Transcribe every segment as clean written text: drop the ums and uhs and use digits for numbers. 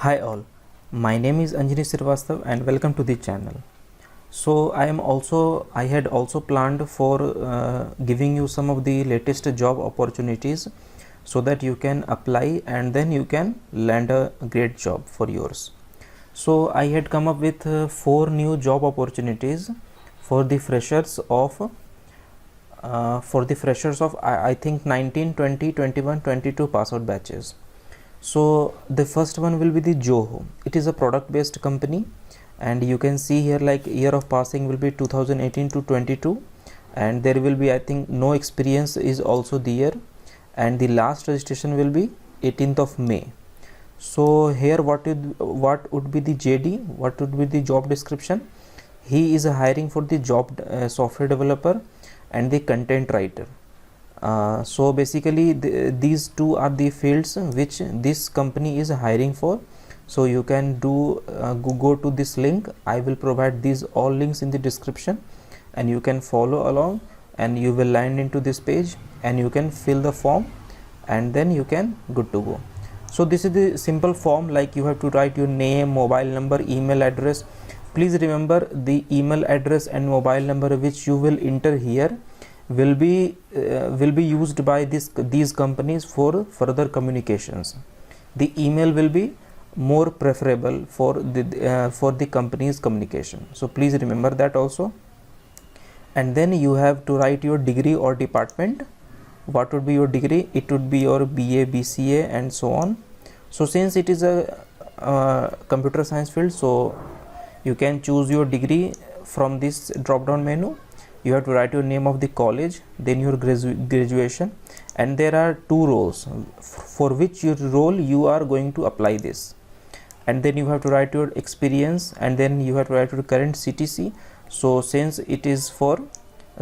Hi all, my name is Anjani Srivastava and welcome to the channel. So I had also planned for giving you some of the latest job opportunities so that you can apply and then you can land a great job for yours. So I had come up with 4 new job opportunities for the freshers of I think 19, 20, 21, 22 pass out batches. So the first one will be the Zoho. It is a product based company, and you can see here like year of passing will be 2018 to 22, and there will be, I think, no experience is also there, and the last registration will be 18th of May. So here what would be the JD, what would be the job description? He is hiring for the job software developer and the content writer. So basically these two are the fields which this company is hiring for. So you can do go to this link. I will provide these all links in the description, and you can follow along, and you will land into this page, and you can fill the form, and then you can good to go. So this is the simple form, like you have to write your name, mobile number, email address. Please remember the email address and mobile number which you will enter here will be used by these companies for further communications. The email will be more preferable for the company's communication. So please remember that also. And then you have to write your degree or department. What would be your degree? It would be your BA, BCA and so on. So since it is a computer science field, so you can choose your degree from this drop down menu. You have to write your name of the college, then your graduation, and there are 2 roles for which your role you are going to apply this, and then you have to write your experience, and then you have to write your current CTC. So since it is for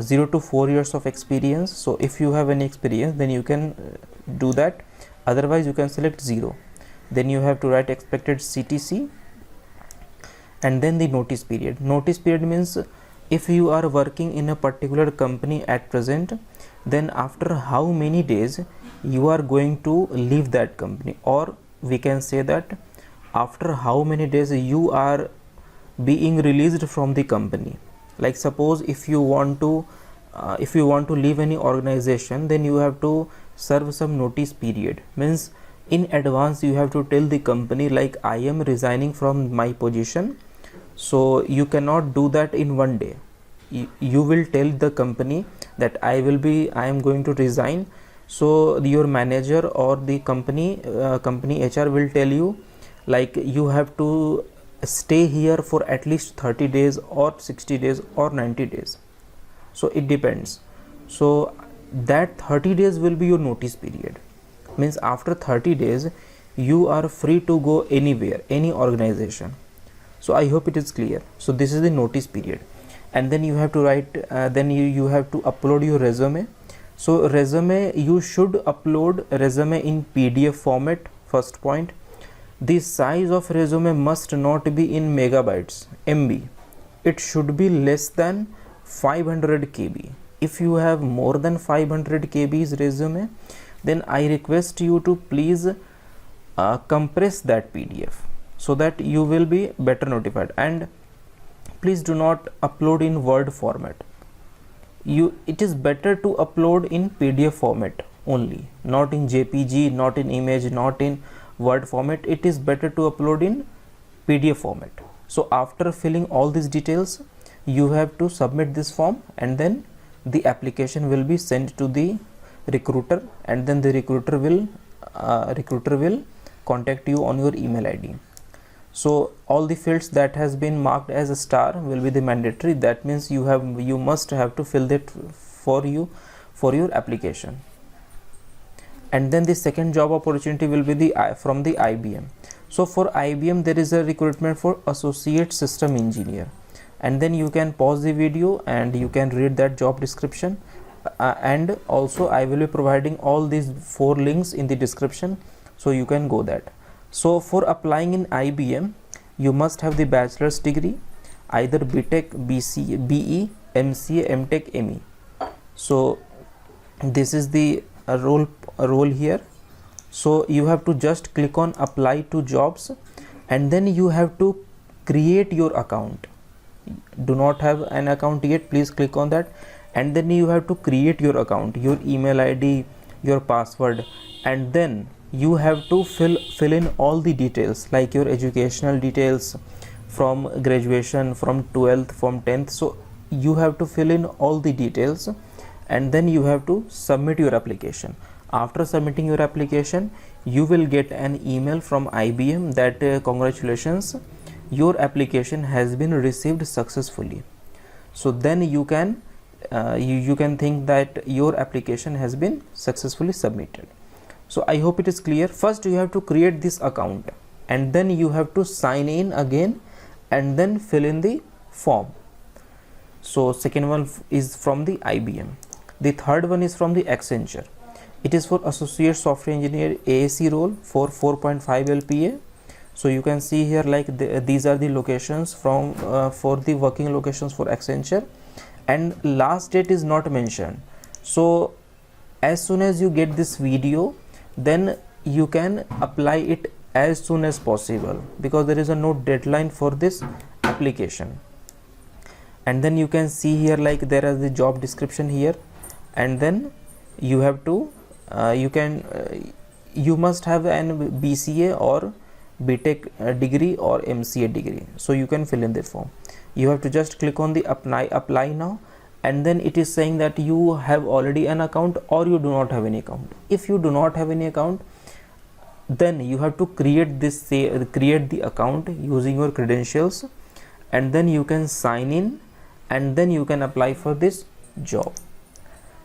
0 to 4 years of experience, so if you have any experience then you can do that, otherwise you can select 0. Then you have to write expected CTC, and then the notice period. Notice period means if you are working in a particular company at present, then after how many days you are going to leave that company, or we can say that after how many days you are being released from the company. Like suppose if you want to leave any organization, then you have to serve some notice period. Means in advance you have to tell the company like I am resigning from my position. So you cannot do that in one day. You will tell the company that I am going to resign. So your manager or the company HR will tell you like you have to stay here for at least 30 days or 60 days or 90 days. So it depends. So that 30 days will be your notice period. Means after 30 days you are free to go anywhere, any organization. So I hope it is clear. So this is the notice period, and then you have to write then you have to upload your resume. So resume, you should upload resume in PDF format. First point, the size of resume must not be in megabytes, MB. It should be less than 500 KB. If you have more than 500 KB's resume, then I request you to please compress that PDF, so that you will be better notified. And please do not upload in Word format. It is better to upload in PDF format only, not in JPG, not in image, not in Word format. It is better to upload in PDF format. So after filling all these details, you have to submit this form, and then the application will be sent to the recruiter, and then the recruiter will contact you on your email ID. So all the fields that has been marked as a star will be the mandatory. That means you must have to fill that for your application. And then the second job opportunity will be from the IBM. So for IBM there is a recruitment for associate system engineer, and then you can pause the video and you can read that job description, and also I will be providing all these 4 links in the description, so you can go that. So for applying in IBM, you must have the bachelor's degree, either BTech, BE, MCA, MTech, ME. So this is the role here. So you have to just click on apply to jobs, and then you have to create your account. Do not have an account yet, please click on that, and then you have to create your account, your email ID, your password, and then you have to fill in all the details like your educational details from graduation, from 12th, from 10th. So you have to fill in all the details, and then you have to submit your application. After submitting your application, you will get an email from IBM that congratulations, your application has been received successfully. So then you can you can think that your application has been successfully submitted. So I hope it is clear. First you have to create this account, and then you have to sign in again, and then fill in the form. So second one is from the IBM. The third one is from the Accenture. It is for associate software engineer AAC role for 4.5 LPA. So you can see here like these are the locations from for the working locations for Accenture, and last date is not mentioned. So as soon as you get this video, then you can apply it as soon as possible, because there is a no deadline for this application. And then you can see here like there is the job description here, and then you have to you must have an BCA or BTech degree or MCA degree, so you can fill in the form. You have to just click on the apply now, and then it is saying that you have already an account or you do not have any account. If you do not have any account, then you have to create the account using your credentials, and then you can sign in, and then you can apply for this job.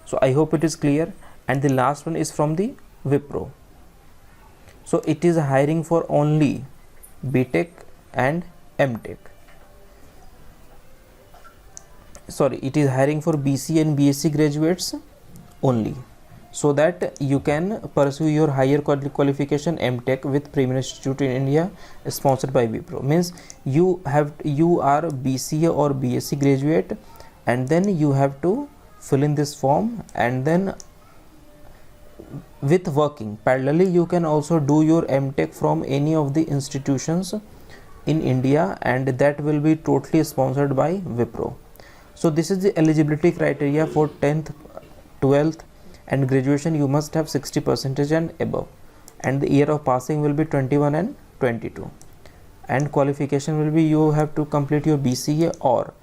So I hope it is clear. And the last one is from the Wipro. So it is hiring for only BTech and MTech. Sorry, it is hiring for BC and BSc graduates only, so that you can pursue your higher qualification MTech with Premier Institute in India, sponsored by Wipro. Means you are BCA or BSc graduate, and then you have to fill in this form, and then with working parallelly you can also do your MTech from any of the institutions in India, and that will be totally sponsored by Wipro. So this is the eligibility criteria for 10th, 12th and graduation. You must have 60% and above, and the year of passing will be 21 and 22, and qualification will be you have to complete your BCA or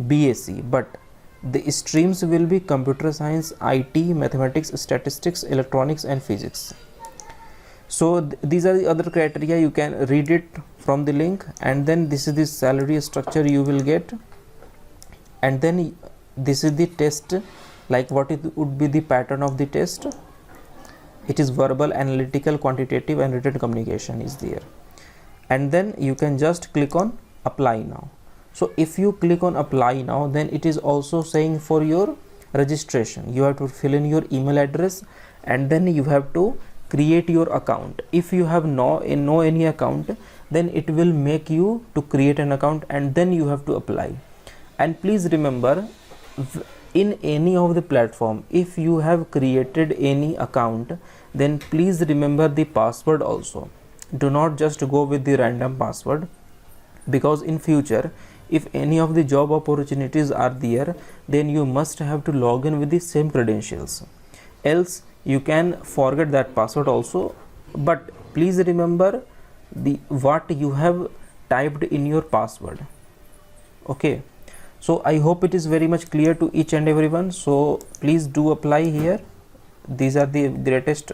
BSc, but the streams will be computer science, IT, mathematics, statistics, electronics and physics. So these are the other criteria. You can read it from the link, and then this is the salary structure you will get, and then this is the test, like what it would be the pattern of the test. It is verbal, analytical, quantitative and written communication is there, and then you can just click on apply now. So if you click on apply now, then it is also saying for your registration you have to fill in your email address, and then you have to create your account. If you have no any account, then it will make you to create an account, and then you have to apply. And please remember, in any of the platform, if you have created any account, then please remember the password also. Do not just go with the random password, because in future if any of the job opportunities are there, then you must have to log in with the same credentials, else you can forget that password also. But please remember what you have typed in your password. Okay, so I hope it is very much clear to each and everyone. So please do apply here. These are the greatest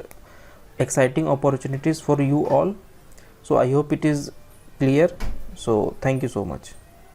exciting opportunities for you all. So I hope it is clear. So thank you so much.